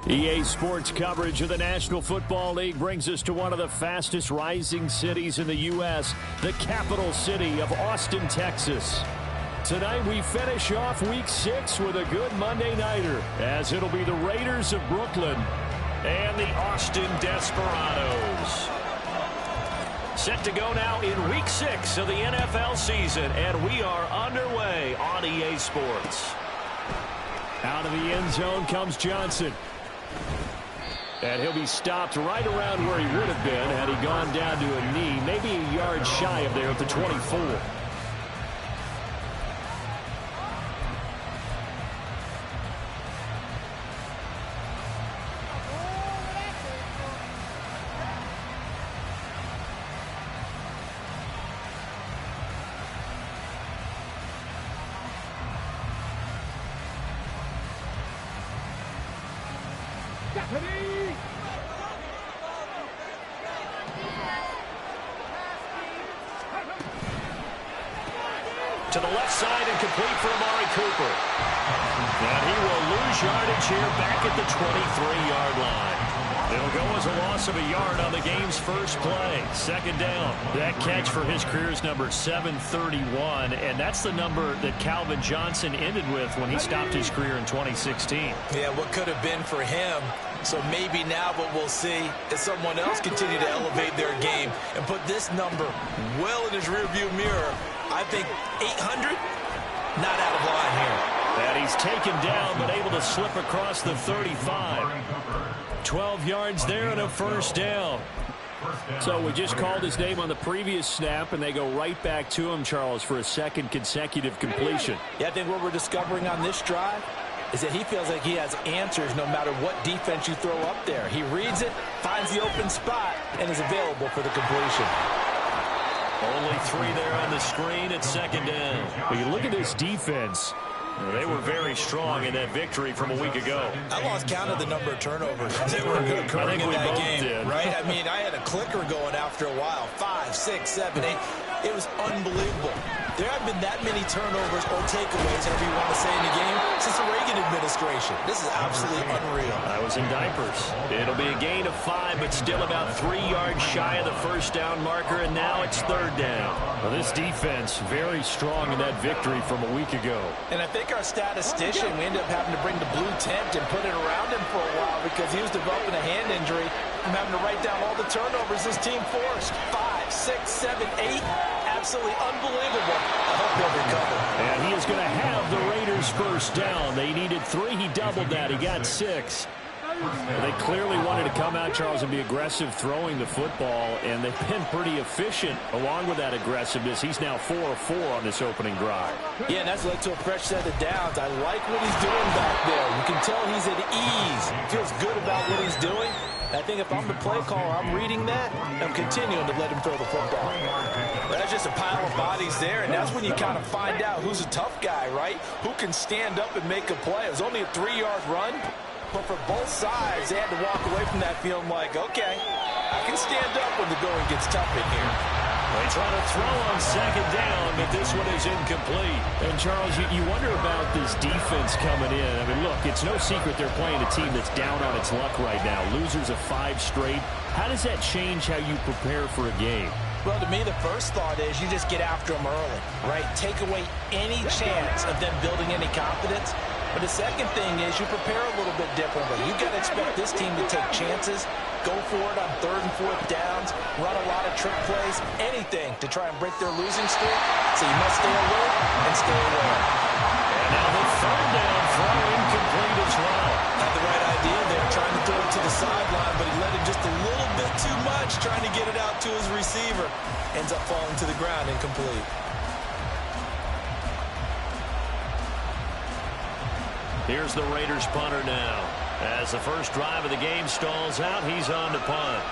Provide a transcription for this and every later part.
EA Sports coverage of the National Football League brings us to one of the fastest rising cities in the U.S., the capital city of Austin, Texas. Tonight we finish off Week 6 with a good Monday nighter, as it'll be the Raiders of Brooklyn and the Austin Desperados. Set to go now in Week 6 of the NFL season, and we are underway on EA Sports. Out of the end zone comes Johnson. And he'll be stopped right around where he would have been had he gone down to a knee, maybe a yard shy of there at the 24. To the left side and complete for Amari Cooper. And he will lose yardage here back at the 23-yard line. It'll go as a loss of a yard on the game's first play. Second down. That catch for his career is number 731, and that's the number that Calvin Johnson ended with when he stopped his career in 2016. Yeah, what could have been for him. So maybe now what we'll see is someone else continue to elevate their game and put this number well in his rearview mirror. I think 800, not out of line here. And he's taken down but able to slip across the 35. 12 yards there and a first down. So we just called his name on the previous snap, and they go right back to him, Charles, for a second consecutive completion. Yeah, I think what we're discovering on this drive is that he feels like he has answers no matter what defense you throw up there. He reads it, finds the open spot, and is available for the completion. Only 3 there on the screen at second down. When you look at this defense, they were very strong in that victory from a week ago. I lost count of the number of turnovers that were occurring in that game, right? I mean, I had a clicker going after a while. 5, 6, 7, 8. It was unbelievable. There have been that many turnovers or takeaways, however you want to say, in the game since the Reagan administration. This is absolutely unreal. I was in diapers. It'll be a gain of 5, but still about 3 yards shy of the first down marker, and now it's third down. Well, this defense very strong in that victory from a week ago. And I think our statistician, we ended up having to bring the blue tent and put it around him for a while because he was developing a hand injury from having to write down all the turnovers this team forced. 5, 6, 7, 8. Absolutely unbelievable. I hope he'll recover. And he is going to have the Raiders first down. They needed 3. He doubled that. He got 6. They clearly wanted to come out, Charles, and be aggressive throwing the football, and they've been pretty efficient along with that aggressiveness. He's now 4 of 4 on this opening drive. Yeah, and that's led to a fresh set of downs. I like what he's doing back there. You can tell he's at ease. He feels good about what he's doing. I think if I'm the play caller, I'm reading that, I'm continuing to let him throw the football. That's just a pile of bodies there, and that's when you kind of find out who's a tough guy, right? Who can stand up and make a play. It was only a 3-yard run, but for both sides, they had to walk away from that feeling like, okay, I can stand up when the going gets tough in here. They try to throw on second down, but this one is incomplete. And, Charles, you wonder about this defense coming in. I mean, look, it's no secret they're playing a team that's down on its luck right now. Losers of 5 straight. How does that change how you prepare for a game? Well, to me, the first thought is you just get after them early, right? Take away any chance of them building any confidence. But the second thing is you prepare a little bit differently. You've got to expect this team to take chances, go for it on 3rd and 4th downs, run a lot of trick plays, anything to try and break their losing streak. So you must stay alert and stay aware. And now the third down throw incomplete as well. Had the right idea there, trying to throw it to the sideline, but he let him just a little bit too much, trying to get it out to his receiver. Ends up falling to the ground incomplete. Here's the Raiders punter now. As the first drive of the game stalls out, he's on to punt.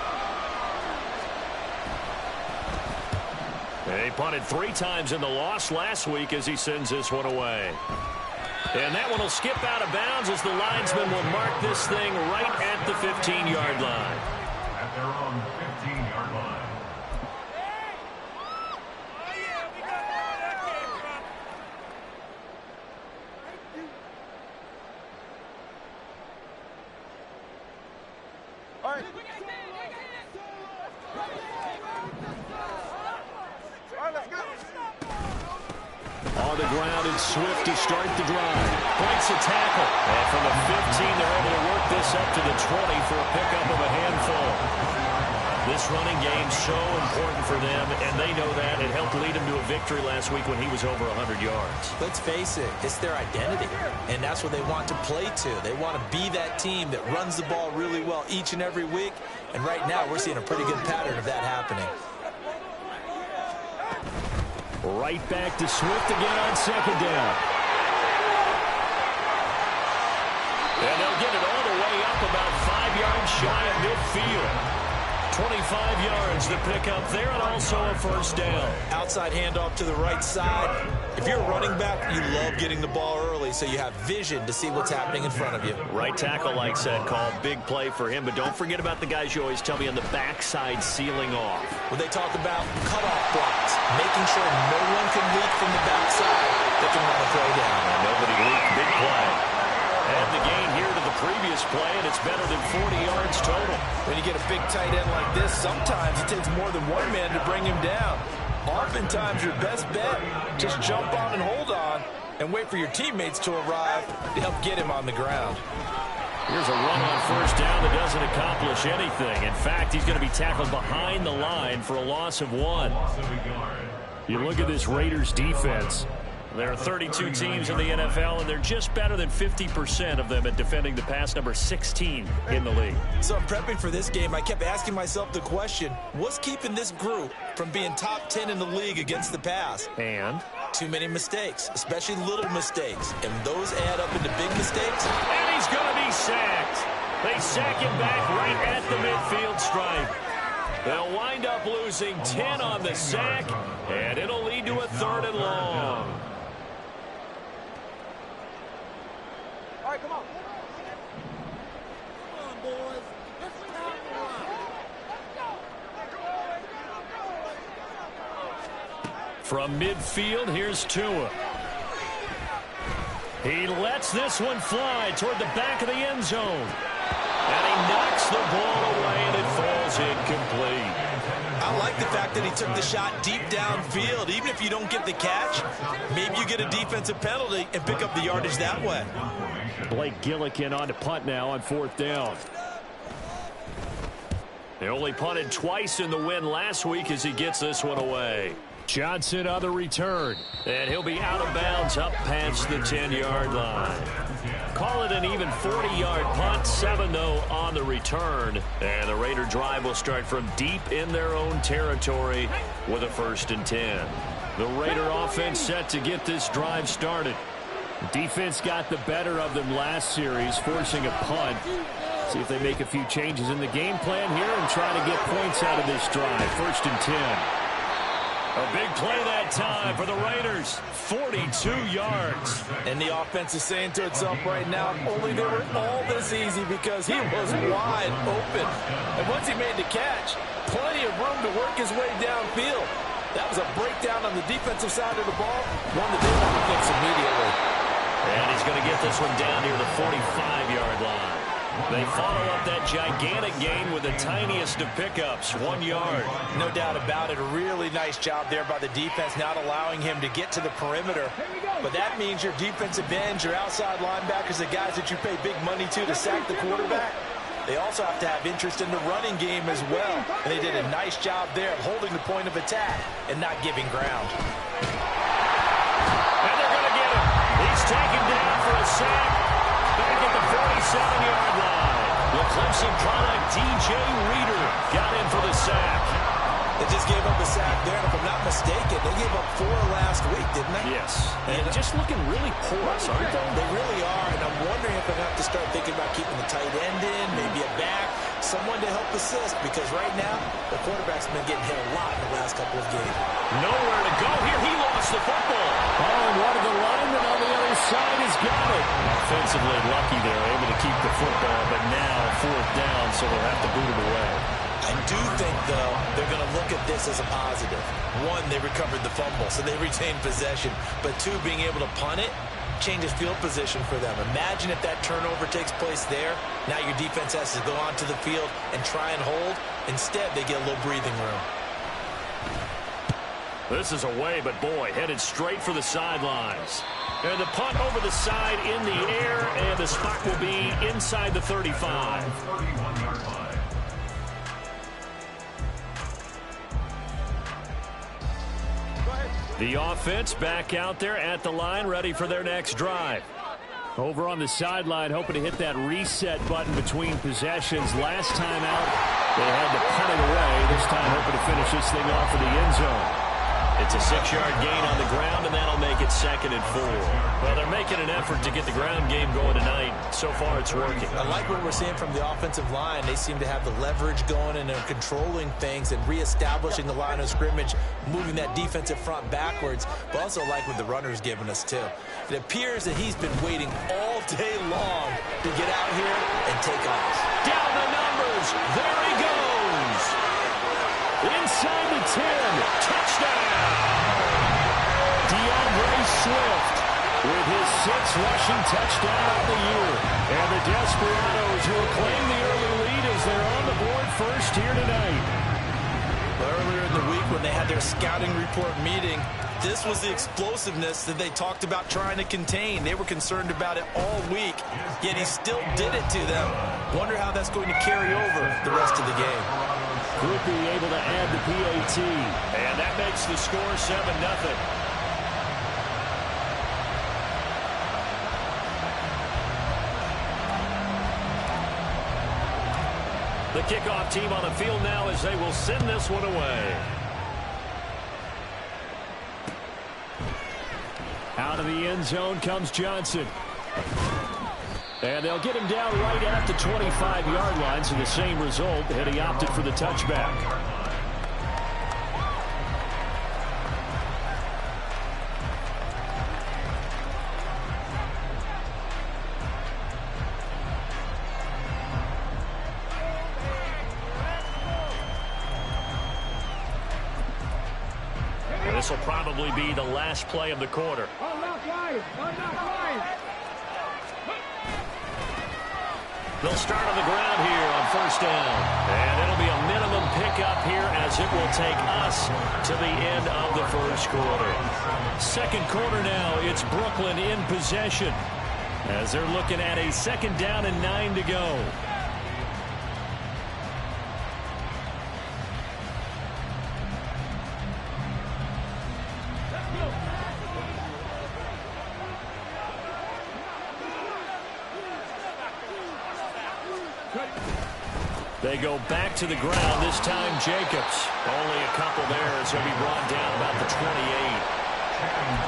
They punted 3 times in the loss last week as he sends this one away. And that one will skip out of bounds as the linesman will mark this thing right at the 15-yard line. At their own 15-yard line. on the ground and Swift to start the drive. Breaks a tackle. And from the 15, they're able to work this up to the 20 for a pickup of a handful. This running game so important for them, and they know that. It helped lead him to a victory last week when he was over 100 yards. Let's face it, it's their identity, and that's what they want to play to. They want to be that team that runs the ball really well each and every week, and right now we're seeing a pretty good pattern of that happening. Right back to Swift again on second down. And they'll get it all the way up about 5 yards shy of midfield. 25 yards to pick up there, and also a first down. Outside handoff to the right side. If you're a running back, you love getting the ball early so you have vision to see what's happening in front of you. Right tackle likes that call. Big play for him, but don't forget about the guys you always tell me on the backside sealing off. When they talk about cutoff blocks, making sure no one can leak from the backside that can run a play down. And nobody leaked. Big play. And the gain here to the previous play, and it's better than 40 yards total. When you get a big tight end like this, sometimes it takes more than one man to bring him down. Oftentimes, your best bet, just jump on and hold on and wait for your teammates to arrive to help get him on the ground. Here's a run on first down that doesn't accomplish anything. In fact, he's going to be tackled behind the line for a loss of 1. You look at this Raiders defense. There are 32 teams in the NFL, and they're just better than 50% of them at defending the pass, number 16 in the league. So I'm prepping for this game. I kept asking myself the question, what's keeping this group from being top 10 in the league against the pass? And? Too many mistakes, especially little mistakes. And those add up into big mistakes. And he's going to be sacked. They sack him back right at the midfield stripe. They'll wind up losing 10 on the sack, and it'll lead to a 3rd and long. All right, come on. Come on, boys. Let's stop the run. From midfield, here's Tua. He lets this one fly toward the back of the end zone. And he knocks the ball away, and it falls incomplete. I like the fact that he took the shot deep downfield. Even if you don't get the catch, maybe you get a defensive penalty and pick up the yardage that way. Blake Gillikin on to punt now on 4th down. They only punted twice in the win last week as he gets this one away. Johnson on the return. And he'll be out of bounds up past the 10-yard line. Call it an even 40-yard punt. 7, though, on the return. And the Raider drive will start from deep in their own territory with a 1st and 10. The Raider offense set to get this drive started. Defense got the better of them last series, forcing a punt. See if they make a few changes in the game plan here and try to get points out of this drive. 1st and 10. A big play that time for the Raiders. 42 yards. And the offense is saying to itself right now, only they were all this easy because he was wide open. And once he made the catch, plenty of room to work his way downfield. That was a breakdown on the defensive side of the ball, one that they want to fix immediately. And he's going to get this one down near the 45-yard line. They follow up that gigantic gain with the tiniest of pickups, 1 yard. No doubt about it. A really nice job there by the defense, not allowing him to get to the perimeter. But that means your defensive ends, your outside linebackers, the guys that you pay big money to sack the quarterback, they also have to have interest in the running game as well. And they did a nice job there of holding the point of attack and not giving ground. And they're going to get him. He's taken down for a sack. Back at the 47-yard line. The Clemson product, DJ Reader, got in for the sack. They just gave up a sack there, and if I'm not mistaken, they gave up 4 last week, didn't they? Yes. And just looking really porous, aren't they? They really are, and I'm wondering if I'm going to have to start thinking about keeping the tight end in, maybe a back, someone to help assist, because right now, the quarterback's been getting hit a lot in the last couple of games. Nowhere to go here. He lost the football. Oh, and one of the linemen on the other side has got it. Offensively lucky there, able to keep the football, but now 4th down, so they'll have to boot him away. I do think, though, they're going to look at this as a positive. 1, they recovered the fumble, so they retained possession. But 2, being able to punt it changes field position for them. Imagine if that turnover takes place there. Now your defense has to go onto the field and try and hold. Instead, they get a little breathing room. This is away, but boy, headed straight for the sidelines. And the punt over the side in the air, and the spot will be inside the 35. 31-yard line. The offense back out there at the line, ready for their next drive. Over on the sideline, hoping to hit that reset button between possessions. Last time out, they had to punt it away. This time, hoping to finish this thing off in the end zone. It's a 6-yard gain on the ground, and that'll make it 2nd and 4. Well, they're making an effort to get the ground game going tonight. So far, it's working. I like what we're seeing from the offensive line. They seem to have the leverage going, and they're controlling things and reestablishing the line of scrimmage, moving that defensive front backwards. But also like what the runner's giving us, too. It appears that he's been waiting all day long to get out here and take off. Down the numbers. There he goes. Inside the 10. Touchdown. DeAndre Swift with his 6th rushing touchdown of the year. And the Desperados will claim the early lead as they're on the board first here tonight. Earlier in the week when they had their scouting report meeting, this was the explosiveness that they talked about trying to contain. They were concerned about it all week, yet he still did it to them. Wonder how that's going to carry over the rest of the game. Groupie able to add the PAT. And that makes the score 7-0. The kickoff team on the field now as they will send this one away. Out of the end zone comes Johnson. And they'll get him down right at the 25-yard line, so the same result, and he opted for the touchback. And this will probably be the last play of the quarter. They'll start on the ground here on 1st down. And it'll be a minimum pickup here as it will take us to the end of the 1st quarter. 2nd quarter now, it's Brooklyn in possession as they're looking at a 2nd down and 9 to go. They go back to the ground, this time Jacobs. Only a couple there as he'll be brought down about the 28.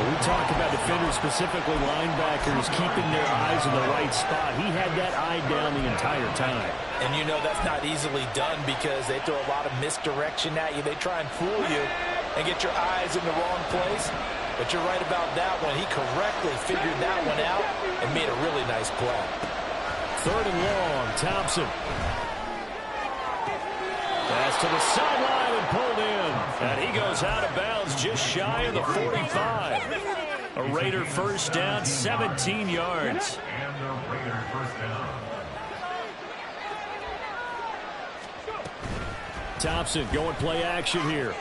We talk about defenders, specifically linebackers, keeping their eyes in the right spot. He had that eye down the entire time. And you know that's not easily done because they throw a lot of misdirection at you. They try and fool you and get your eyes in the wrong place. But you're right about that one. He correctly figured that one out and made a really nice play. 3rd and long, Thompson. Pass to the sideline and pulled in. And he goes out of bounds just shy of the 45. A Raider 1st down, 17 yards. And the Raiders 1st down. Thompson going play action here.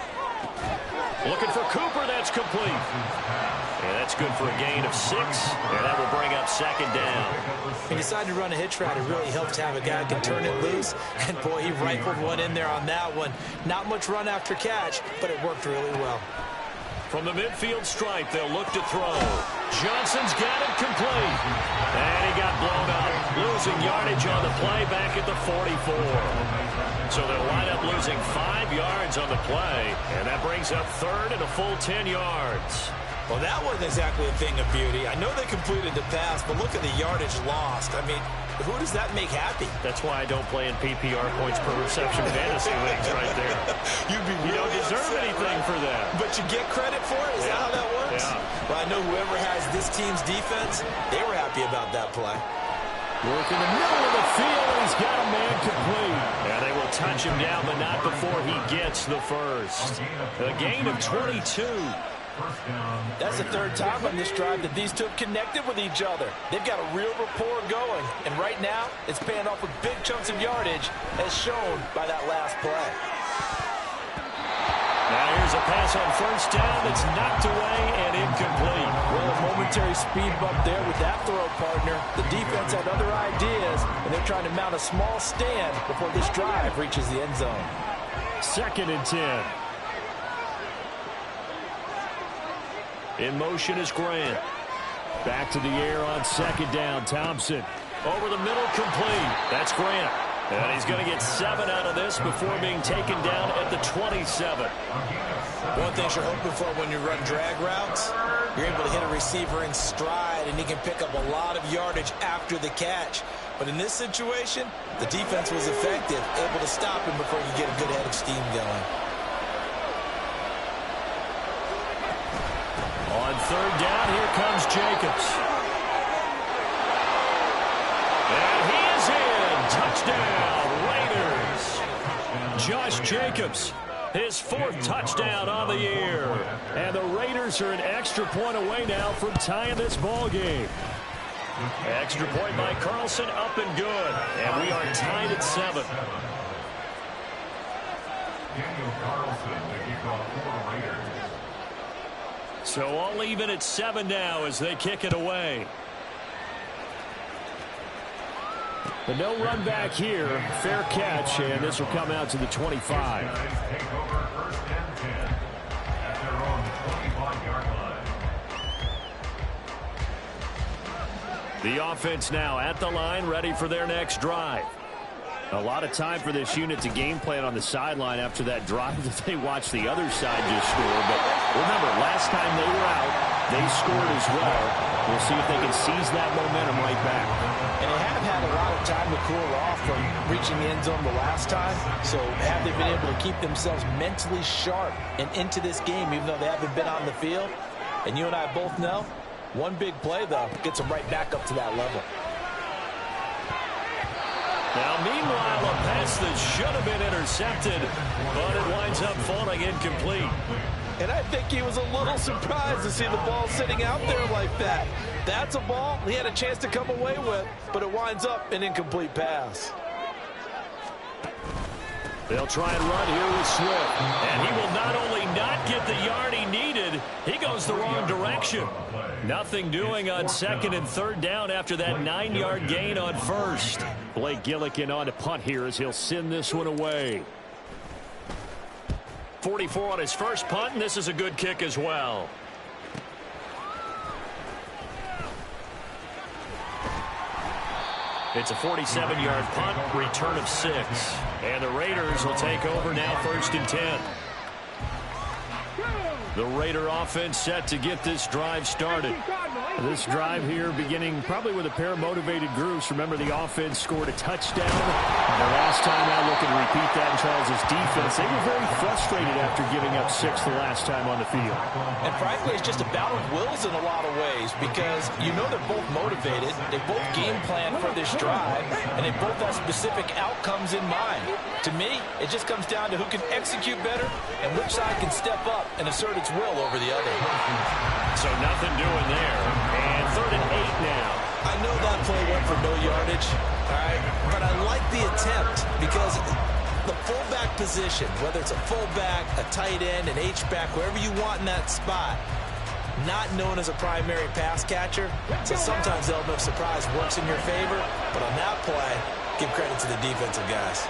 Looking for Cooper, that's complete. And that's good for a gain of 6, and that will bring up 2nd down. He decided to run a hitch route. It really helps to have a guy who can turn it loose. And, boy, he rifled one in there on that one. Not much run after catch, but it worked really well. From the midfield stripe, they'll look to throw. Johnson's got it complete. And he got blown up, losing yardage on the play back at the 44. So they'll line up losing 5 yards on the play. And that brings up 3rd and a full 10 yards. Well, that wasn't exactly a thing of beauty. I know they completed the pass, but look at the yardage lost. I mean, who does that make happy? That's why I don't play in PPR points per reception fantasy leagues right there. You don't deserve anything for that. But you get credit for it? Is that how that works? Yeah. Well, I know whoever has this team's defense, they were happy about that play. Work in the middle of the field, and he's got a man complete. And they will touch him down, but not before he gets the first. A gain of 22. That's the 3rd time on this drive that these two have connected with each other. They've got a real rapport going. And right now, it's paying off with big chunks of yardage, as shown by that last play. Now here's a pass on first down that's knocked away and incomplete. Well, a momentary speed bump there with that throw, partner. The defense had other ideas, and they're trying to mount a small stand before this drive reaches the end zone. 2nd and 10. In motion is Grant. Back to the air on 2nd down. Thompson. Over the middle, complete. That's Grant. And he's going to get 7 out of this before being taken down at the 27. One thing you're hoping for when you run drag routes, you're able to hit a receiver in stride, and he can pick up a lot of yardage after the catch. But in this situation, the defense was effective, able to stop him before you get a good head of steam going. On 3rd down, here comes Jacobs. And he is in. Touchdown, Raiders. Josh Jacobs, his 4th touchdown on the year. And the Raiders are an extra point away now from tying this ball game. Extra point by Carlson, up and good. And we are tied at 7. Daniel Carlson, the kickoff for the Raiders. So all even at 7 now as they kick it away. But no run back here. Fair catch, and this will come out to the 25. Take over 1st and 10 at their own 25-yard line. The offense now at the line, ready for their next drive. A lot of time for this unit to game plan on the sideline after that drive that they watched the other side just score. But remember, last time they were out, they scored as well. We'll see if they can seize that momentum right back. And they have had a lot of time to cool off from reaching the end zone the last time. So have they been able to keep themselves mentally sharp and into this game, even though they haven't been on the field? And you and I both know, one big play, though, gets them right back up to that level. Now, meanwhile, a pass that should have been intercepted, but it winds up falling incomplete. And I think he was a little surprised to see the ball sitting out there like that. That's a ball he had a chance to come away with, but it winds up an incomplete pass. They'll try and run here with Swift. And he will not only not get the yard he needed, he goes the wrong direction. Nothing doing on 2nd and 3rd down after that 9-yard gain on 1st. Blake Gillikin on to punt here as he'll send this one away. 44 on his first punt, and this is a good kick as well. It's a 47-yard punt, return of 6. And the Raiders will take over now 1st and 10. The Raider offense set to get this drive started. This drive here beginning probably with a pair of motivated groups. Remember, the offense scored a touchdown. The last time out, looking to repeat that in Charles' defense. They were very frustrated after giving up 6 the last time on the field. And frankly, it's just a battle of wills in a lot of ways because you know they're both motivated. They both game plan for this drive, and they both have specific outcomes in mind. To me, it just comes down to who can execute better and which side can step up and assert its will over the other. So nothing doing there. And 3rd and 8 now. I know that play went for no yardage, all right, but I like the attempt because the fullback position, whether it's a fullback, a tight end, an H-back, wherever you want in that spot, not known as a primary pass catcher, so sometimes the element of surprise works in your favor, but on that play, give credit to the defensive guys.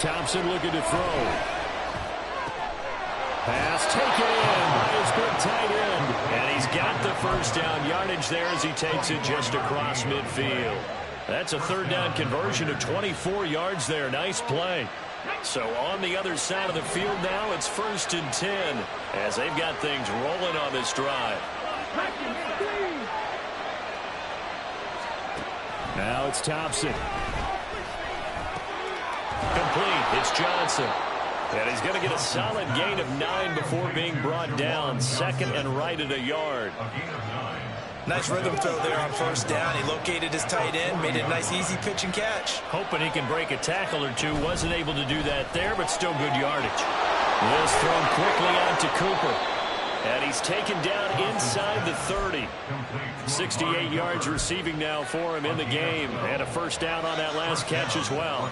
Thompson looking to throw. Pass taken in by his big tight end. And he's got the first down yardage there as he takes it just across midfield. That's a 3rd down conversion of 24 yards there. Nice play. So on the other side of the field now, it's 1st and 10 as they've got things rolling on this drive. Now it's Thompson. Complete. It's Johnson. And he's going to get a solid gain of 9 before being brought down. 2nd and right at a yard. Nice rhythm throw there on 1st down. He located his tight end, made it a nice easy pitch and catch. Hoping he can break a tackle or two. Wasn't able to do that there, but still good yardage. This thrown quickly out to Cooper. And he's taken down inside the 30. 68 yards receiving now for him in the game. And a first down on that last catch as well.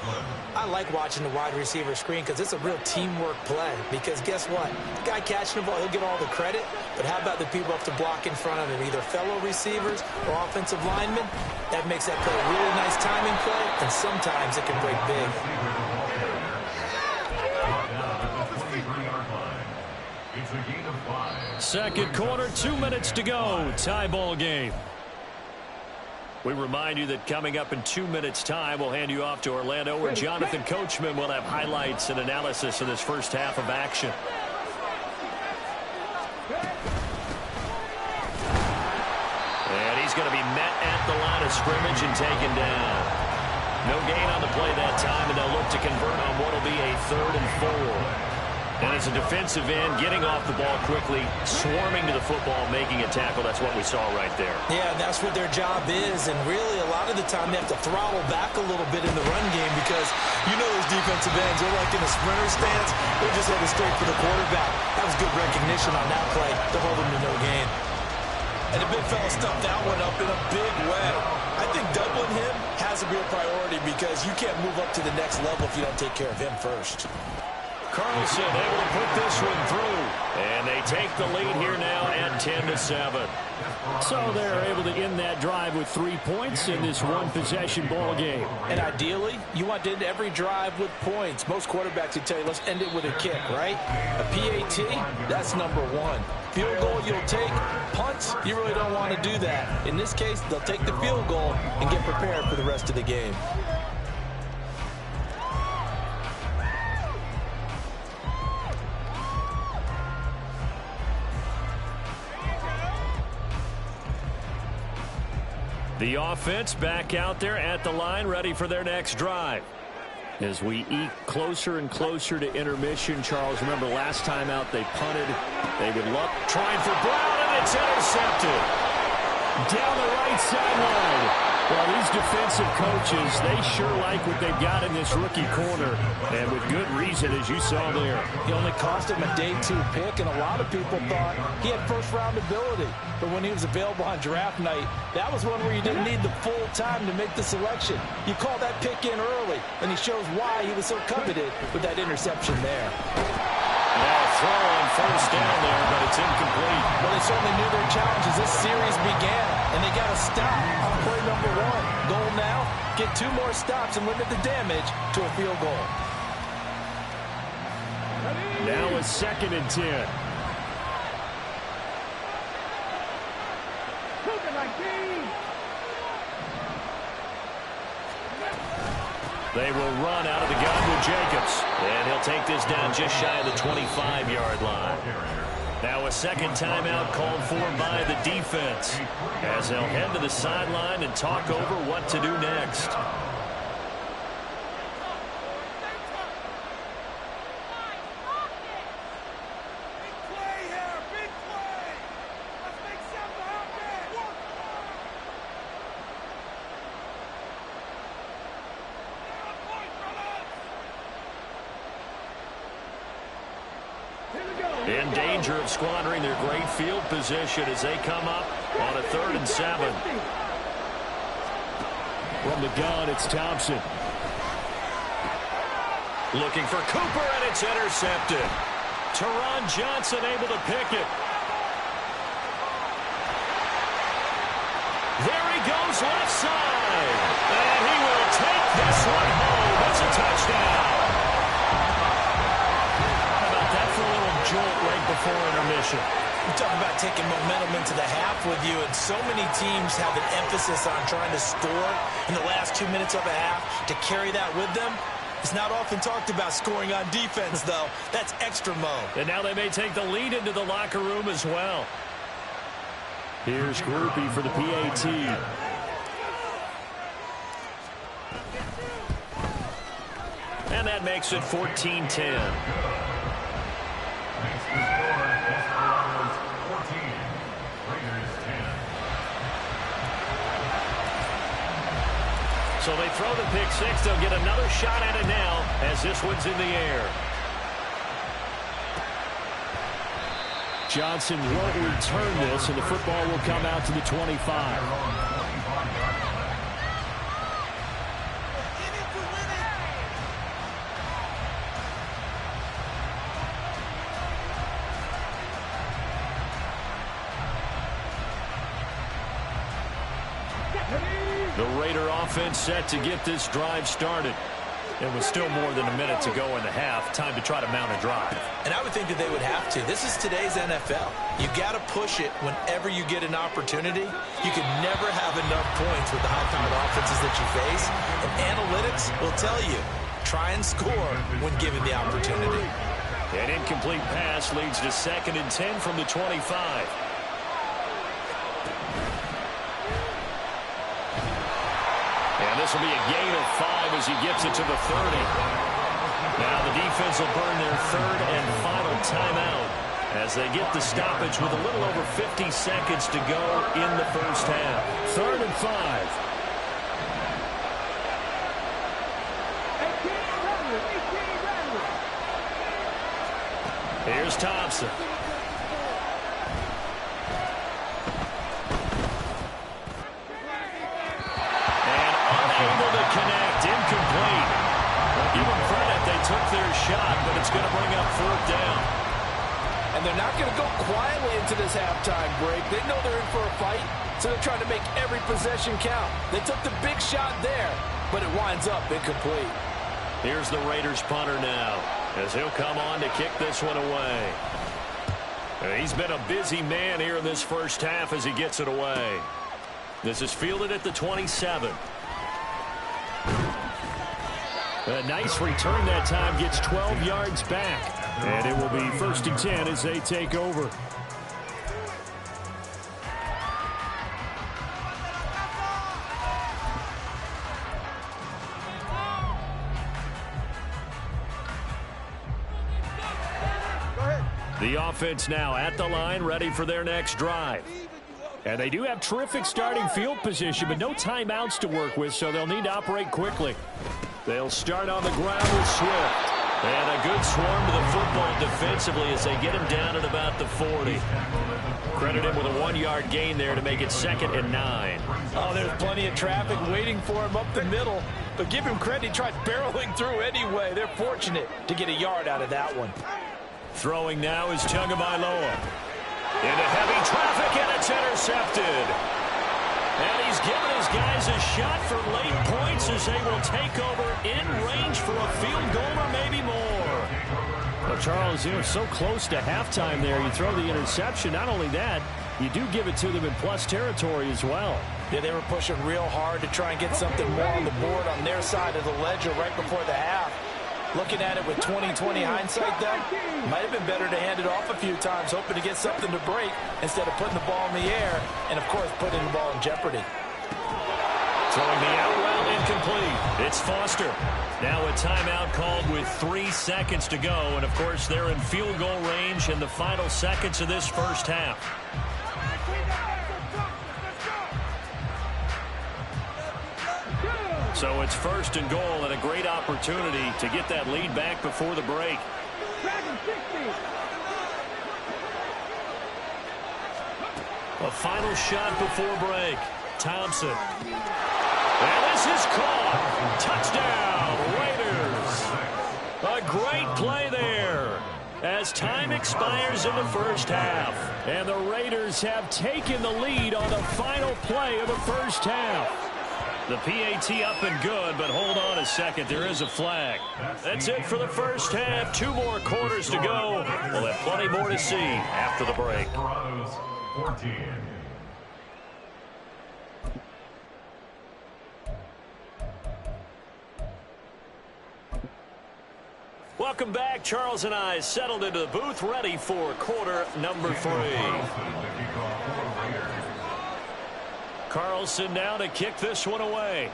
I like watching the wide receiver screen because it's a real teamwork play. Because guess what? The guy catching the ball, he'll get all the credit. But how about the people up to block in front of him, either fellow receivers or offensive linemen? That makes that play a really nice timing play, and sometimes it can break big. Second quarter, 2 minutes to go. Tie ball game. We remind you that coming up in 2 minutes' time, we'll hand you off to Orlando, where Jonathan Coachman will have highlights and analysis of this first half of action. And he's going to be met at the line of scrimmage and taken down. No gain on the play that time, and they'll look to convert on what will be a 3rd and 4. And as a defensive end, getting off the ball quickly, swarming to the football, making a tackle. That's what we saw right there. Yeah, that's what their job is. And really, a lot of the time, they have to throttle back a little bit in the run game because you know those defensive ends, they're like in a sprinter stance. They're just headed straight for the quarterback. That was good recognition on that play to hold them to no gain. And the big fella stuffed that one up in a big way. I think doubling him has to be a priority because you can't move up to the next level if you don't take care of him first. Carlson able to put this one through. And they take the lead here now at 10-7. So they're able to end that drive with 3 points in this one-possession ball game. And ideally, you want to end every drive with points. Most quarterbacks would tell you, let's end it with a kick, right? A PAT, that's number one. Field goal you'll take. Punts, you really don't want to do that. In this case, they'll take the field goal and get prepared for the rest of the game. The offense back out there at the line, ready for their next drive. As we eke closer and closer to intermission, Charles, remember last time out they punted. They would look. Trying for Brown, and it's intercepted. Down the right sideline. Well, these defensive coaches, they sure like what they've got in this rookie corner. And with good reason, as you saw there. He only cost him a day 2 pick, and a lot of people thought he had first-round ability. But when he was available on draft night, that was one where you didn't need the full time to make the selection. You call that pick in early, and he shows why he was so coveted with that interception there. Now a throw on first down there, but it's incomplete. Well, they certainly knew their challenge as this series began, and they got to stop on play number 1. Goal now, get 2 more stops and limit the damage to a field goal. Now a 2nd and 10. They will run out of the gun with Jacobs. And he'll take this down just shy of the 25-yard line. Now a second timeout called for by the defense, as they'll head to the sideline and talk over what to do next. In danger of squandering their great field position as they come up on a 3rd and 7. From the gun, it's Thompson. Looking for Cooper, and it's intercepted. Teron Johnson able to pick it. There he goes left side. And he will take this one home. It's a touchdown. Jolt right before intermission. You talk about taking momentum into the half with you, and so many teams have an emphasis on trying to score in the last 2 minutes of a half. To carry that with them, it's not often talked about scoring on defense, though. That's extra mode. And now they may take the lead into the locker room as well. Here's Groupie for the PAT. And that makes it 14-10. So they throw the pick six. They'll get another shot at it now as this one's in the air. Johnson won't return this, and the football will come out to the 25. The Raider offense set to get this drive started. It was still more than a minute to go in the half. Time to try to mount a drive. And I would think that they would have to. This is today's NFL. You got to push it whenever you get an opportunity. You can never have enough points with the high-powered offenses that you face. And analytics will tell you, try and score when given the opportunity. An incomplete pass leads to 2nd and 10 from the 25. And this will be a gain of 5 as he gets it to the 30. Now the defense will burn their 3rd and final timeout as they get the stoppage with a little over 50 seconds to go in the first half. 3rd and 5. Here's Thompson. Able to connect, incomplete. Well, give them credit, they took their shot, but it's going to bring up 4th down. And they're not going to go quietly into this halftime break. They know they're in for a fight, so they're trying to make every possession count. They took the big shot there, but it winds up incomplete. Here's the Raiders punter now, as he'll come on to kick this one away. He's been a busy man here in this first half as he gets it away. This is fielded at the 27. A nice return that time, gets 12 yards back. And it will be 1st and 10 as they take over. The offense now at the line, ready for their next drive. And they do have terrific starting field position, but no timeouts to work with, so they'll need to operate quickly. They'll start on the ground with Swift. And a good swarm to the football defensively as they get him down at about the 40. Credit him with a 1-yard gain there to make it 2nd and 9. Oh, there's plenty of traffic waiting for him up the middle. But give him credit, he tried barreling through anyway. They're fortunate to get a yard out of that one. Throwing now is Tagovailoa. Into heavy traffic, and it's intercepted. And he's given his guys a shot for late points as they will take over in range for a field goal or maybe more. Well, Charles, so close to halftime there. You throw the interception. Not only that, you do give it to them in plus territory as well. Yeah, they were pushing real hard to try and get something more on the board on their side of the ledger right before the half. Looking at it with 20/20 hindsight, though, might have been better to hand it off a few times, hoping to get something to break instead of putting the ball in the air and, of course, putting the ball in jeopardy. Throwing the out route incomplete. It's Foster. Now a timeout called with 3 seconds to go. And, of course, they're in field goal range in the final seconds of this first half. So it's 1st and goal and a great opportunity to get that lead back before the break. A final shot before break. Thompson. And this is caught. Touchdown, Raiders. A great play there as time expires in the first half. And the Raiders have taken the lead on the final play of the first half. The PAT up and good, but hold on a second. There is a flag. That's it for the first half. 2 more quarters to go. We'll have plenty more to see after the break. 14. Welcome back. Charles and I settled into the booth, ready for quarter number 3. Carlson now to kick this one away.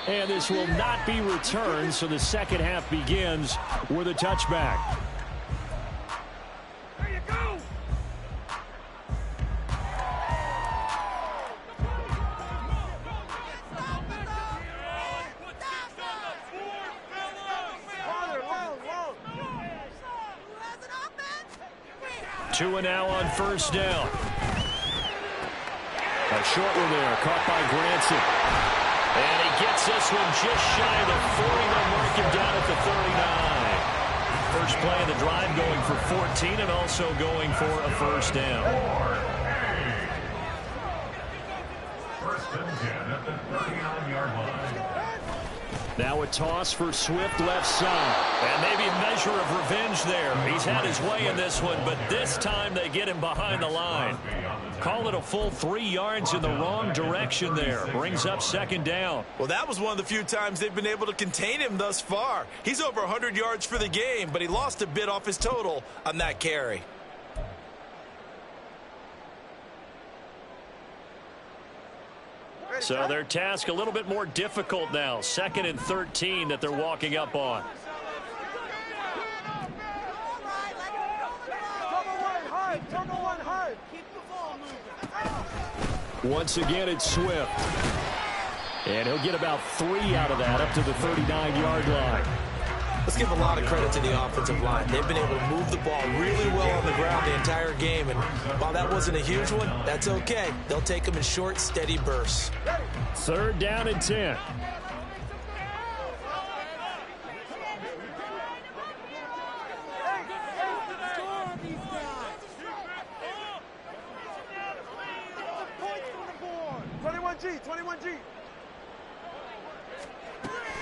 And this will not be returned, so the second half begins with a touchback. There you go. Tua now on first down. A short one there, caught by Granson. And he gets this one just shy of the 40. They'll mark him down at the 39. First play of the drive going for 14 and also going for a first down. First and 10 at the 39-yard line. Now a toss for Swift left side. And maybe a measure of revenge there. He's had his way in this one, but this time they get him behind the line. Call it a full 3 yards in the wrong direction there. Brings up second down. Well, that was one of the few times they've been able to contain him thus far. He's over 100 yards for the game, but he lost a bit off his total on that carry. So their task a little bit more difficult now. 2nd and 13 that they're walking up on. Once again, it's Swift. And he'll get about 3 out of that up to the 39-yard line. Let's give a lot of credit to the offensive line. They've been able to move the ball really well on the ground the entire game. And while that wasn't a huge one, that's okay. They'll take them in short, steady bursts. 3rd down and 10.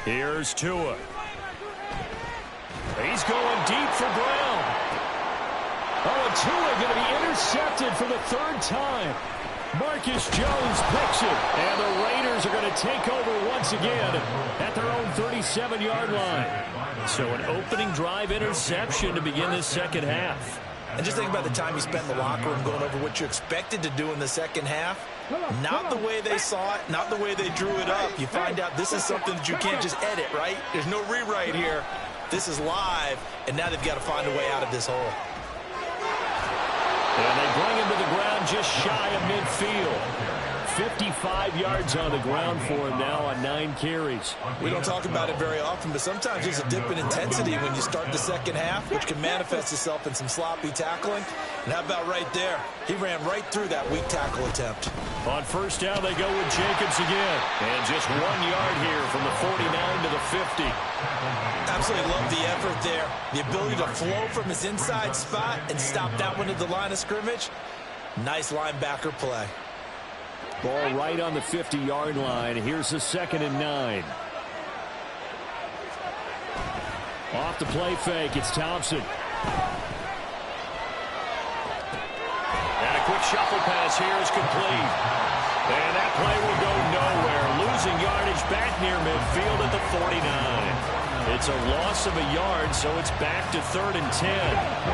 Here's Tua. He's going deep for Brown. Oh, and Tua going to be intercepted for the 3rd time. Marcus Jones picks it. And the Raiders are going to take over once again at their own 37-yard line. So an opening drive interception to begin this second half. And just think about the time you spent in the locker room going over what you expected to do in the second half. Not the way they saw it, not the way they drew it up. You find out this is something that you can't just edit, right? There's no rewrite here. This is live, and now they've got to find a way out of this hole. And they bring him to the ground just shy of midfield. 55 yards on the ground for him now on 9 carries. We don't talk about it very often, but sometimes there's a dip in intensity when you start the second half, which can manifest itself in some sloppy tackling. And how about right there? He ran right through that weak tackle attempt. On first down, they go with Jacobs again. And just 1 yard here from the 49 to the 50. Absolutely love the effort there. The ability to flow from his inside spot and stop that one at the line of scrimmage. Nice linebacker play. Ball right on the 50-yard line. Here's a 2nd and 9. Off the play fake, it's Thompson. And a quick shuffle pass here is complete. And that play will go nowhere. Losing yardage back near midfield at the 49. It's a loss of a yard, so it's back to 3rd and 10.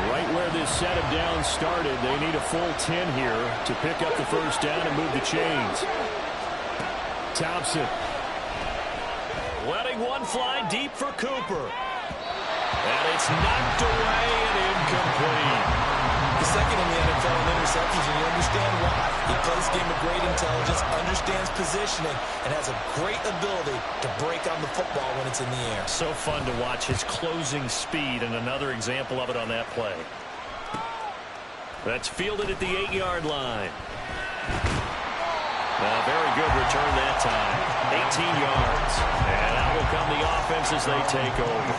Right where this set of downs started, they need a full 10 here to pick up the first down and move the chains. Thompson. Letting one fly deep for Cooper. And it's knocked away and incomplete. The second in the NFL in interceptions, and you understand why. He plays a game of great intelligence, understands positioning, and has a great ability to break on the football when it's in the air. So fun to watch his closing speed, and another example of it on that play. That's fielded at the 8-yard line. Very good return that time. 18 yards. And out will come the offense as they take over.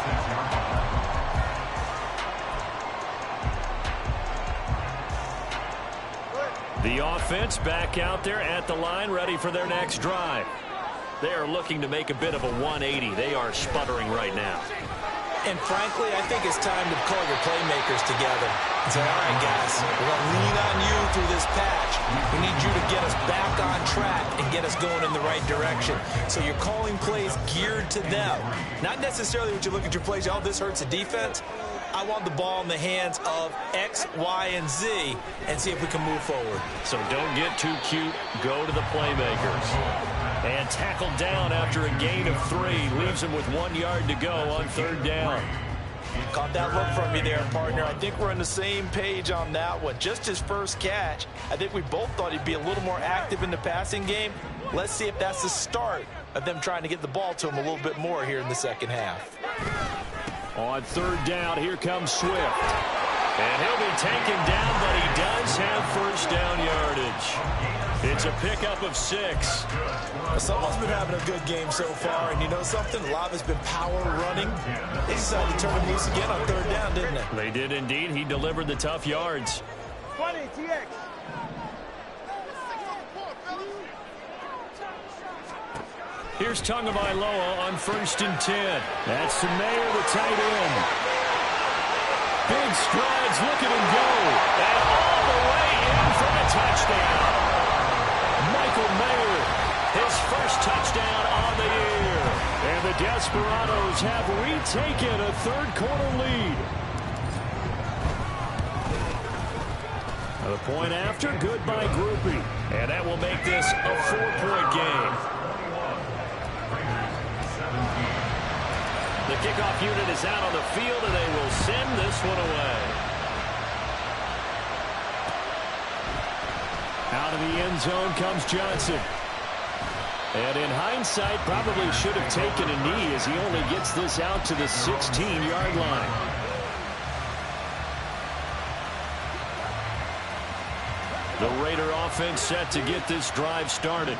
The offense back out there at the line, ready for their next drive. They are looking to make a bit of a 180. They are sputtering right now. And frankly, I think it's time to call your playmakers together and say, all right, guys, we're going to lean on you through this patch. We need you to get us back on track and get us going in the right direction. So you're calling plays geared to them. Not necessarily when you look at your plays, oh, this hurts the defense. I want the ball in the hands of X, Y, and Z and see if we can move forward. So don't get too cute. Go to the playmakers. And tackled down after a gain of 3. Leaves him with 1 yard to go on 3rd down. Caught that look from me there, partner. I think we're on the same page on that one. Just his first catch. I think we both thought he'd be a little more active in the passing game. Let's see if that's the start of them trying to get the ball to him a little bit more here in the second half. On 3rd down, here comes Swift. And he'll be taken down, but he does have first down yardage. It's a pickup of 6. Someone's been having a good game so far, and you know something? A lot has been power running. They decided to turn him loose again on 3rd down, didn't they? They did indeed. He delivered the tough yards. 20, TX. Here's Tagovailoa on 1st and 10. That's Mayer, the tight end. Big strides, look at him go. And all the way in for the touchdown. Michael Mayer, his first touchdown on the year. And the Desperados have retaken a 3rd-quarter lead. The point after, good by Groupie. And that will make this a 4-point game. The kickoff unit is out on the field, and they will send this one away. Out of the end zone comes Johnson. And in hindsight, probably should have taken a knee as he only gets this out to the 16-yard line. The Raider offense set to get this drive started.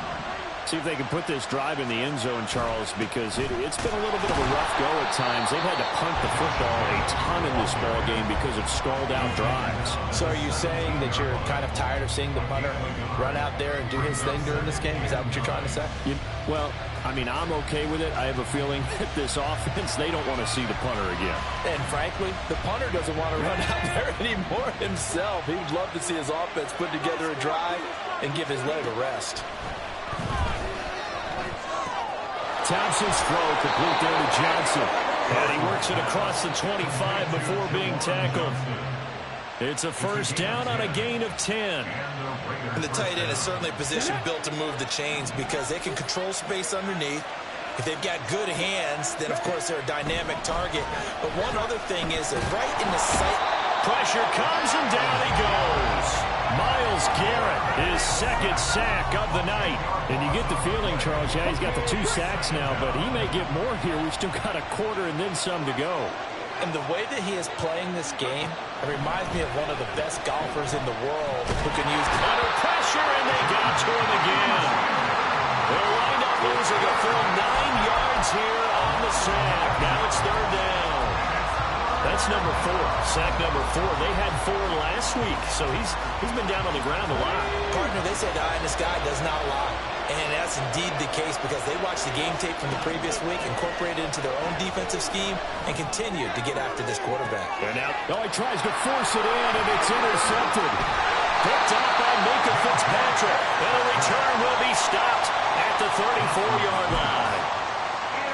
See if they can put this drive in the end zone, Charles, because it's been a little bit of a rough go at times. They've had to punt the football a ton in this ball game because of stalled-out drives. So are you saying that you're kind of tired of seeing the punter run out there and do his thing during this game? Is that what you're trying to say? Well, I mean, I'm okay with it. I have a feeling that this offense, they don't want to see the punter again. And frankly, the punter doesn't want to run out there anymore himself. He would love to see his offense put together a drive and give his leg a rest. Thompson's throw complete there to Johnson. And he works it across the 25 before being tackled. It's a first down on a gain of 10. And the tight end is certainly a position built to move the chains because they can control space underneath. If they've got good hands, then of course they're a dynamic target. But one other thing is that right in the sight. Pressure comes and down he goes. Myles Garrett, his 2nd sack of the night. And you get the feeling, Charles, yeah, he's got the 2 sacks now, but he may get more here. We've still got a quarter and then some to go. And the way that he is playing this game, it reminds me of one of the best golfers in the world who can use under pressure, and they got to him again. They'll wind up losing a full 9 yards here on the sack. Now it's 3rd down. That's number 4. Sack number 4. They had 4 last week, so he's been down on the ground a lot. Partner, they said, and this guy does not lie. And that's indeed the case because they watched the game tape from the previous week, incorporated it into their own defensive scheme, and continued to get after this quarterback. And now, he tries to force it in, and it's intercepted. Picked up by Minka Fitzpatrick. And a return will be stopped at the 34-yard line.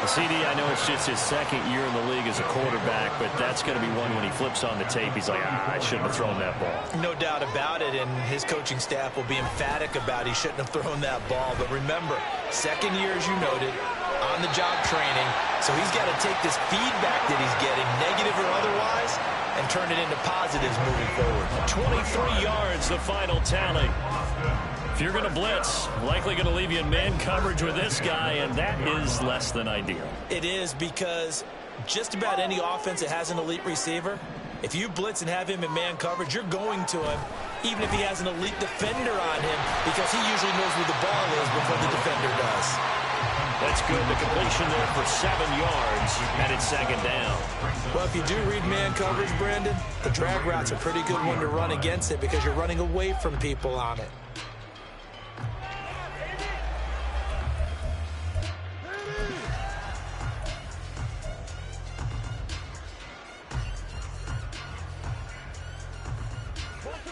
CD, I know it's just his 2nd year in the league as a quarterback, but that's going to be one when he flips on the tape. He's like, I shouldn't have thrown that ball. No doubt about it, and his coaching staff will be emphatic about he shouldn't have thrown that ball. But remember, 2nd year, as you noted, on-the-job training, so he's got to take this feedback that he's getting, negative or otherwise, and turn it into positives moving forward. 23 yards, the final tally. If you're going to blitz, likely going to leave you in man coverage with this guy, and that is less than ideal. It is because just about any offense that has an elite receiver, if you blitz and have him in man coverage, you're going to him, even if he has an elite defender on him, because he usually knows where the ball is before the defender does. That's good. The completion there for 7 yards, and it's 2nd down. Well, if you do read man coverage, Brandon, the drag route's a pretty good one to run against it because you're running away from people on it.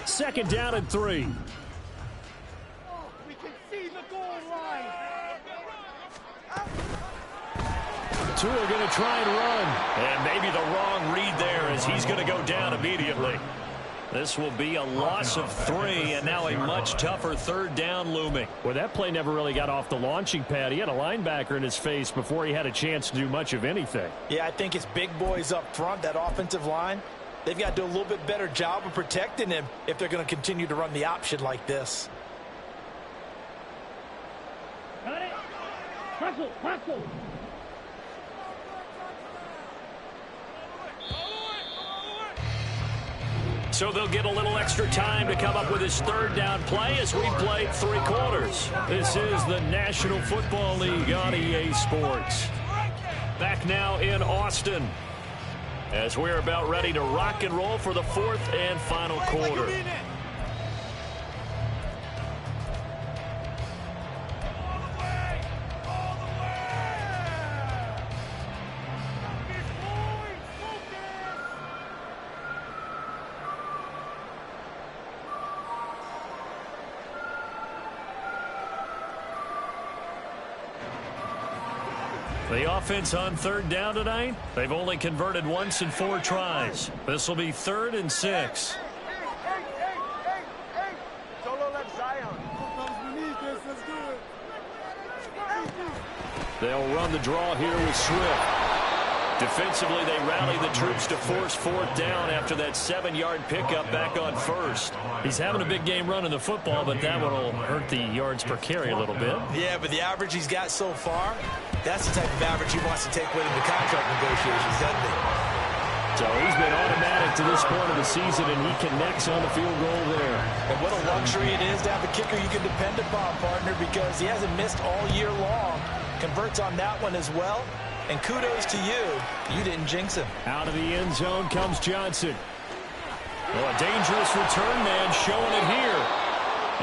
Second down and 3. We can see the goal line. Two are going to try and run. And maybe the wrong read there as he's going to go down immediately. This will be a loss of 3, and now a much tougher 3rd down looming. Well, that play never really got off the launching pad. He had a linebacker in his face before he had a chance to do much of anything. Yeah, I think it's big boys up front, that offensive line. They've got to do a little bit better job of protecting him if they're going to continue to run the option like this. Got it. Hustle, hustle. So they'll get a little extra time to come up with his third down play as we played 3 quarters. This is the National Football League on EA Sports. Back now in Austin as we're about ready to rock and roll for the 4th and final quarter. The offense on 3rd down tonight, they've only converted once in 4 tries. This will be 3rd and 6. Solo left Zion. We need this. Let's do it. They'll run the draw here with Swift. Defensively, they rally the troops to force 4th down after that 7-yard pickup back on 1st. He's having a big game running the football, but that one will hurt the yards per carry a little bit. Yeah, but the average he's got so far, that's the type of average he wants to take with him to contract negotiations, doesn't he? So he's been automatic to this point of the season, and he connects on the field goal there. And what a luxury it is to have a kicker you can depend upon, partner, because he hasn't missed all year long. Converts on that one as well. And kudos to you. You didn't jinx him. Out of the end zone comes Johnson. Well, a dangerous return man showing it here.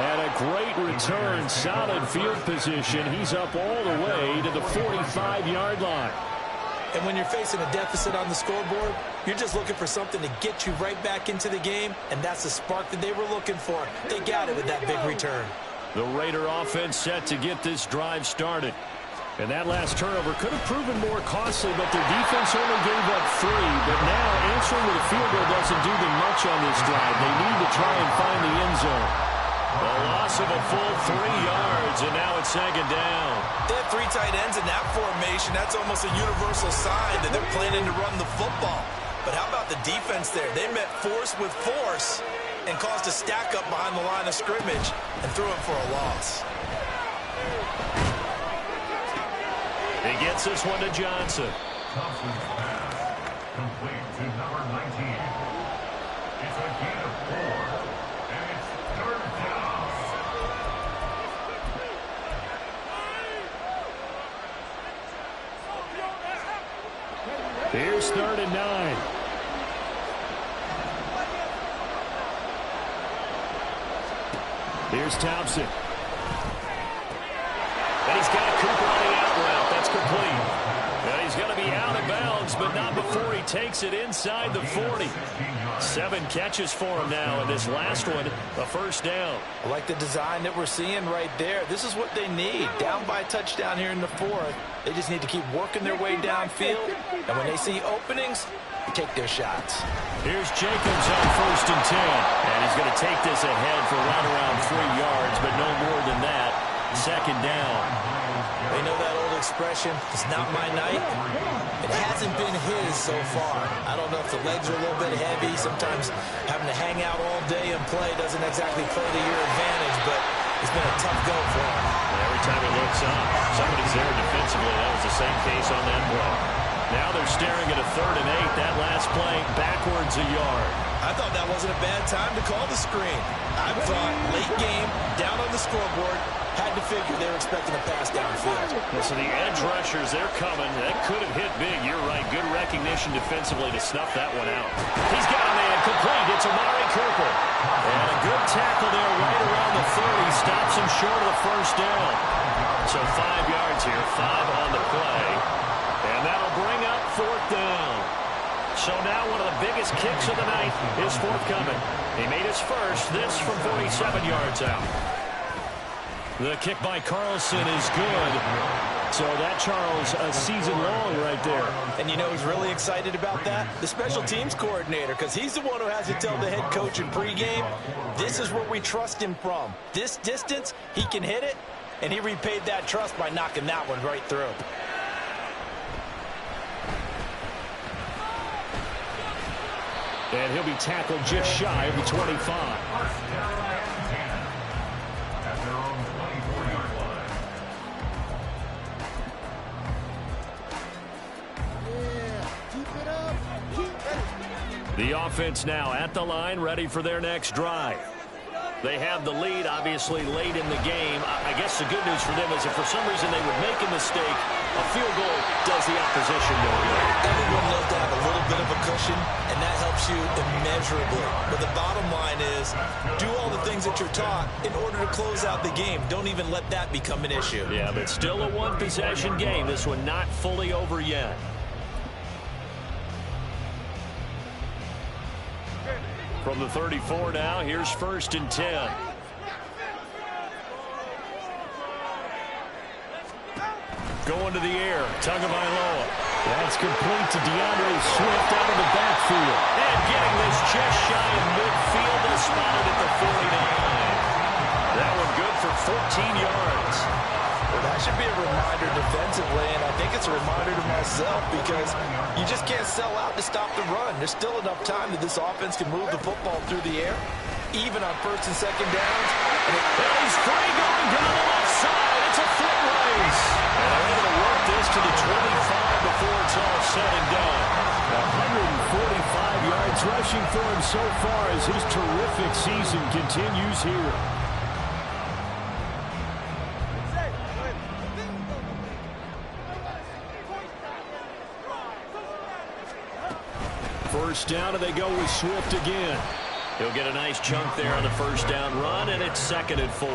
And a great return, solid field position. He's up all the way to the 45-yard line. And when you're facing a deficit on the scoreboard, you're just looking for something to get you right back into the game, and that's the spark that they were looking for. They got it with that big return. The Raider offense set to get this drive started. And that last turnover could have proven more costly, but their defense only gave up 3. But now answering with a field goal doesn't do them much on this drive. They need to try and find the end zone. A loss of a full 3 yards, and now it's 2nd down. They have 3 tight ends in that formation. That's almost a universal sign that they're planning to run the football. But how about the defense there? They met force with force and caused a stack up behind the line of scrimmage and threw him for a loss. He gets this one to Johnson. Thompson's pass complete to number 19. It's a gain of 4, and it's 3rd down. Here's 3rd and 9. Here's Thompson. And he's got Cooper on the out route. That's complete. And he's going to be out of bounds, but not before he takes it inside the 40. 7 catches for him now, and this last one, a 1st down. I like the design that we're seeing right there. This is what they need. Down by a touchdown here in the 4th. They just need to keep working their way downfield. And when they see openings, take their shots. Here's Jacobs on 1st and 10. And he's going to take this ahead for right around 3 yards, but no more than that. 2nd down. They know that old expression, it's not my night. It hasn't been his so far. I don't know if the legs are a little bit heavy. Sometimes having to hang out all day and play doesn't exactly play to your advantage, but it's been a tough go for him. Every time he looks up, somebody's there defensively. That was the same case on that play. Now they're staring at a 3rd and 8. That last play backwards a yard. I thought that wasn't a bad time to call the screen. I thought late game, down on the scoreboard, had to figure they were expecting a pass downfield. So the edge rushers, they're coming. That could have hit big. You're right. Good recognition defensively to snuff that one out. He's got a man complete. It's Amari Cooper. And a good tackle there right around the 30. Stops him short of the 1st down. So 5 yards here, 5 on the play. And that'll bring up 4th down. So now one of the biggest kicks of the night is forthcoming. He made his first, this from 47 yards out. The kick by Carlson is good. So that, Charles, a season long right there. And you know who's really excited about that? The special teams coordinator, because he's the one who has to tell the head coach in pregame, this is where we trust him from. This distance, he can hit it, and he repaid that trust by knocking that one right through. And he'll be tackled just shy of the 25. First down and 10 at their own 24-yard line. Yeah, keep it up. Keep it. The offense now at the line, ready for their next drive. They have the lead, obviously, late in the game. I guess the good news for them is if for some reason they would make a mistake, a field goal does the opposition no good. Everyone loves to have a little bit of a cushion, and that helps you immeasurably. But the bottom line is, do all the things that you're taught in order to close out the game. Don't even let that become an issue. Yeah, but still a one-possession game. This one not fully over yet. From the 34 now, here's 1st and 10. Going to the air, Tagovailoa. That's complete to DeAndre Swift out of the backfield. And getting this just shy of midfield, they spotted at the 49. That one good for 14 yards. Well, that should be a reminder defensively, and I think it's a reminder to myself because you just can't sell out to stop the run. There's still enough time that this offense can move the football through the air, even on 1st and 2nd downs. And he's free going down the left side. It's a foot race. And they're able to work this to the 25 before it's all said and done. 145 yards rushing for him so far as his terrific season continues here. First down, and they go with Swift again. He'll get a nice chunk there on the first down run, and it's 2nd and 4.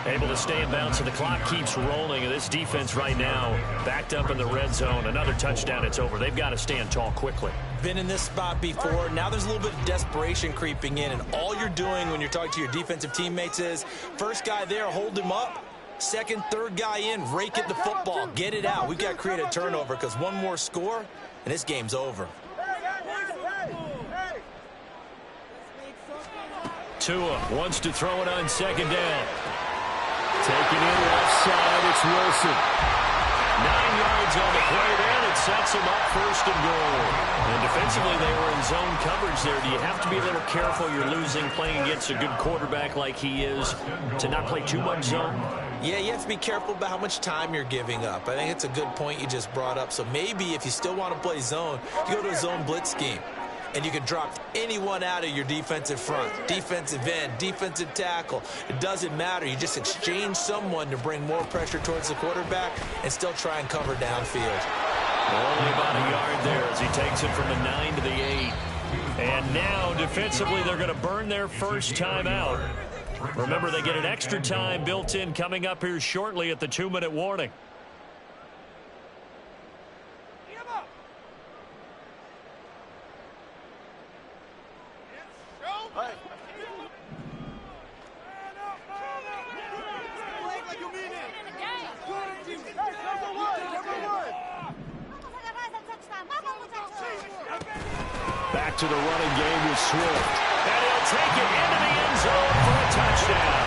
Able to stay in bounds, and the clock keeps rolling. And this defense right now backed up in the red zone. Another touchdown, it's over. They've got to stand tall quickly. Been in this spot before. Now there's a little bit of desperation creeping in, and all you're doing when you're talking to your defensive teammates is first guy there, hold him up. Second, third guy in, rake at the football. Get it out. We've got to create a turnover because one more score, and this game's over. Tua wants to throw it on 2nd down. Taking in left side, it's Wilson. 9 yards on the play there, and it sets him up 1st and goal. And defensively, they were in zone coverage there. Do you have to be a little careful? You're losing, playing against a good quarterback like he is, to not play too much zone? Yeah, you have to be careful about how much time you're giving up. I think it's a good point you just brought up. So maybe if you still want to play zone, you go to a zone blitz scheme. And you can drop anyone out of your defensive front, defensive end, defensive tackle. It doesn't matter. You just exchange someone to bring more pressure towards the quarterback and still try and cover downfield. Only about a yard there as he takes it from the 9 to the 8. And now, defensively, they're going to burn their first time out. Remember, they get an extra time built in coming up here shortly at the 2-minute warning. Back to the running game with Swift. And he'll take it into the end zone for a touchdown.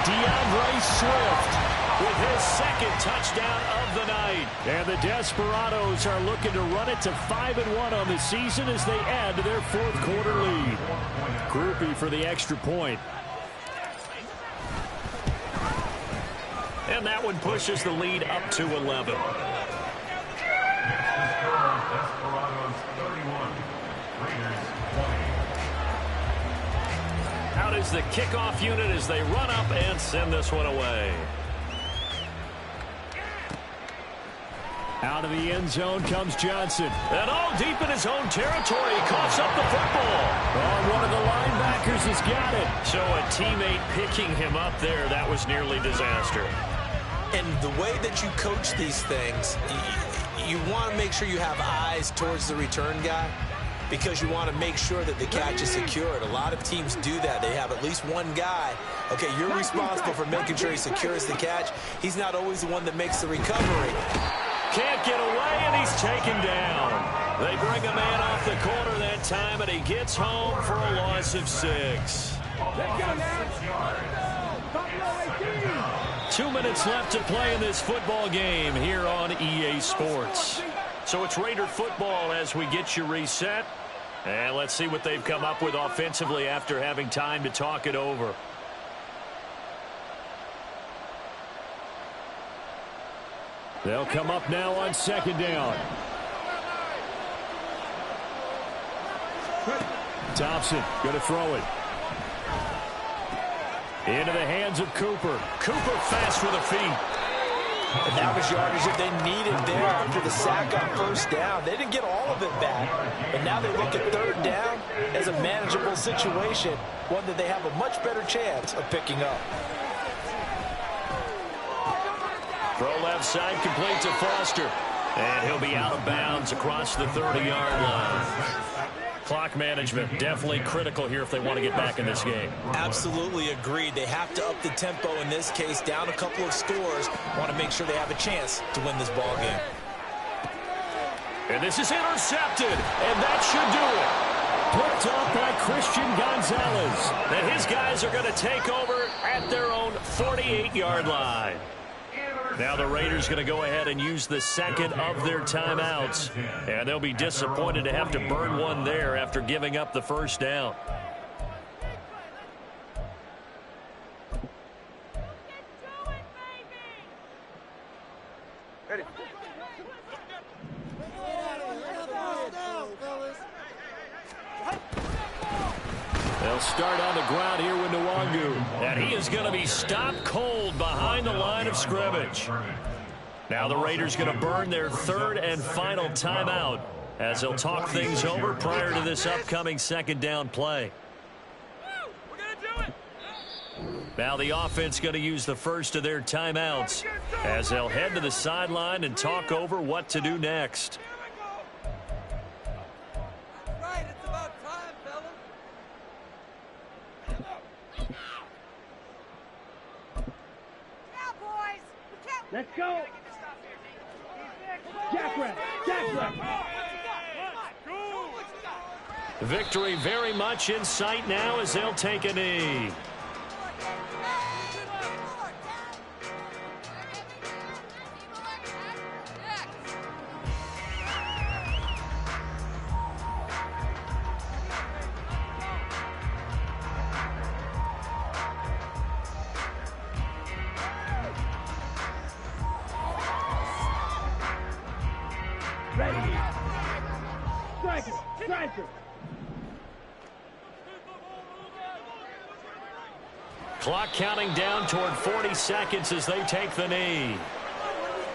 DeAndre Swift with his 2nd touchdown of the night. And the Desperados are looking to run it to 5-1 on the season as they add to their 4th quarter lead. Groupie for the extra point. And that one pushes the lead up to 11. Out is the kickoff unit as they run up and send this one away. Out of the end zone comes Johnson. And all deep in his own territory. He coughs up the football. Oh, one of the linebackers has got it. So a teammate picking him up there, that was nearly disaster. And the way that you coach these things, you want to make sure you have eyes towards the return guy because you want to make sure that the catch is secured. A lot of teams do that. They have at least one guy. Okay, you're responsible for making sure he secures the catch. He's not always the one that makes the recovery. Can't get away, and he's taken down. They bring a man off the corner that time, and he gets home for a loss of 6. 2 minutes left to play in this football game here on EA Sports. So it's Raider football as we get you reset. And let's see what they've come up with offensively after having time to talk it over. They'll come up now on 2nd down. Thompson going to throw it. Into the hands of Cooper. Cooper fast with the feet. And that was yardage that they needed there after the sack on first down. They didn't get all of it back, but now they look at third down as a manageable situation, one that they have a much better chance of picking up. Throw left side, complete to Foster. And he'll be out of bounds across the 30-yard line. Clock management definitely critical here if they want to get back in this game. Absolutely agreed. They have to up the tempo in this case, down a couple of scores. Want to make sure they have a chance to win this ball game. And this is intercepted, and that should do it. Picked up by Christian Gonzalez. And his guys are going to take over at their own 48-yard line. Now the Raiders going to go ahead and use the second of their timeouts. And they'll be disappointed to have to burn one there after giving up the first down. Ready. They'll start on the ground here with Nwangu. And he is going to be stopped cold behind the line of scrimmage. Now the Raiders going to burn their third and final timeout as they'll talk things over prior to this upcoming second down play. Now the offense going to use the first of their timeouts as they'll head to the sideline and talk over what to do next. Let's go. Jackrabbit. Jackrabbit. Victory very much in sight now as they'll take a knee. Ready. Striker. Striker. Clock counting down toward 40 seconds as they take the knee.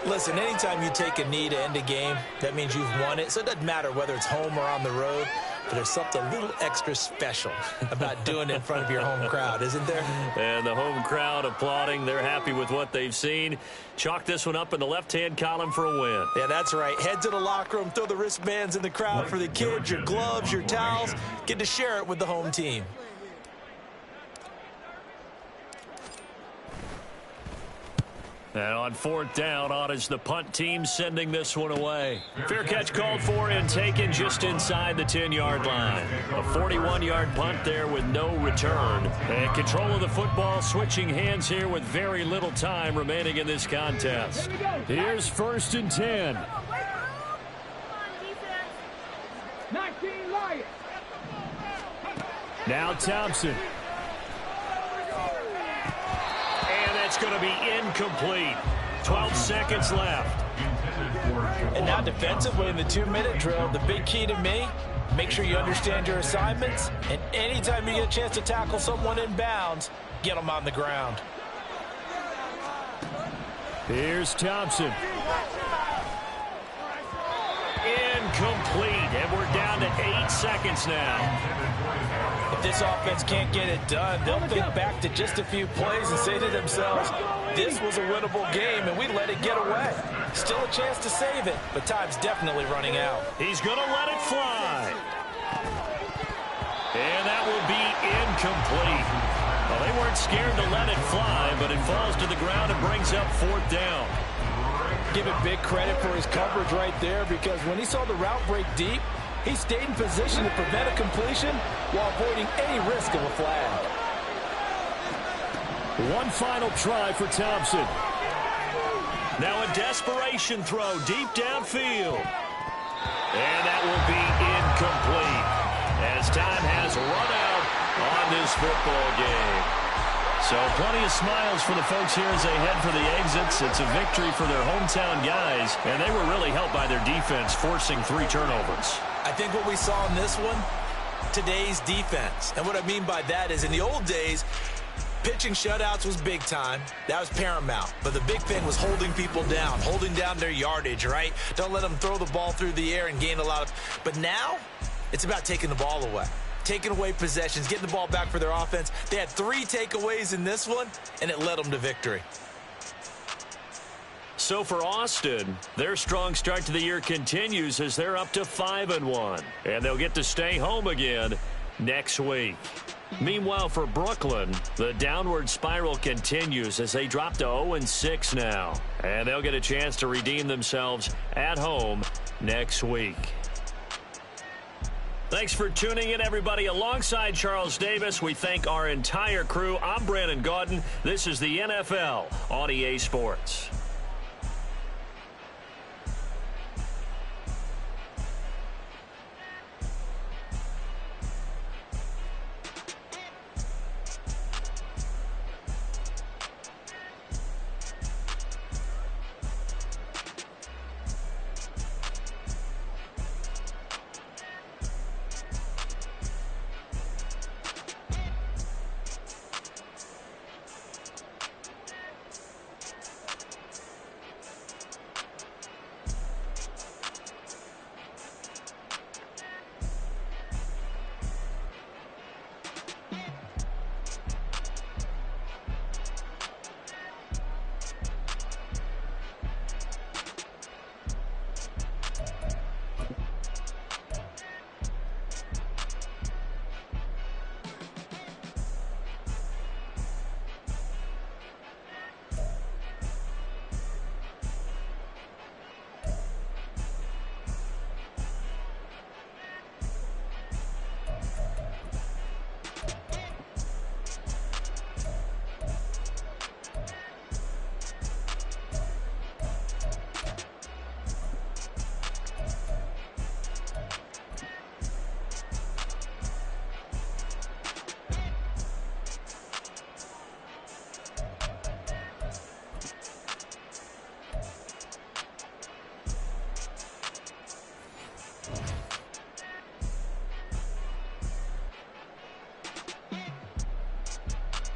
Listen, anytime you take a knee to end a game, that means you've won it. So it doesn't matter whether it's home or on the road, but there's something a little extra special about doing it in front of your home crowd, isn't there? And the home crowd applauding. They're happy with what they've seen. Chalk this one up in the left-hand column for a win. Yeah, that's right. Head to the locker room, throw the wristbands in the crowd for the kids, your gloves, your towels. Get to share it with the home team. And on fourth down, on is the punt team sending this one away. Fair catch called for and taken just inside the 10-yard line. A 41-yard punt there with no return. And control of the football switching hands here with very little time remaining in this contest. Here's 1st and 10. 19 Lions. Now Thompson. It's going to be incomplete. 12 seconds left. And now defensively in the 2-minute drill, the big key to me, make sure you understand your assignments, and anytime you get a chance to tackle someone in bounds, get them on the ground. Here's Thompson. Incomplete, and we're down to 8 seconds now. If this offense can't get it done, they'll think back to just a few plays and say to themselves, this was a winnable game, and we let it get away. Still a chance to save it, but time's definitely running out. He's going to let it fly. And that will be incomplete. Well, they weren't scared to let it fly, but it falls to the ground and brings up 4th down. Give it big credit for his coverage right there, because when he saw the route break deep, he stayed in position to prevent a completion while avoiding any risk of a flag. One final try for Thompson. Now a desperation throw deep downfield. And that will be incomplete as time has run out on this football game. So plenty of smiles for the folks here as they head for the exits. It's a victory for their hometown guys, and they were really helped by their defense, forcing 3 turnovers. I think what we saw in this one today's defense. And what I mean by that is in the old days, pitching shutouts was big time. That was paramount. But the big thing was holding people down, holding down their yardage, right? Don't let them throw the ball through the air and gain a lot of... But now, it's about taking the ball away. Taking away possessions, getting the ball back for their offense. They had 3 takeaways in this one, and it led them to victory. So for Austin, their strong start to the year continues as they're up to 5-1. And they'll get to stay home again next week. Meanwhile, for Brooklyn, the downward spiral continues as they drop to 0-6 now. And they'll get a chance to redeem themselves at home next week. Thanks for tuning in, everybody. Alongside Charles Davis, we thank our entire crew. I'm Brandon Gaudin. This is the NFL on EA Sports.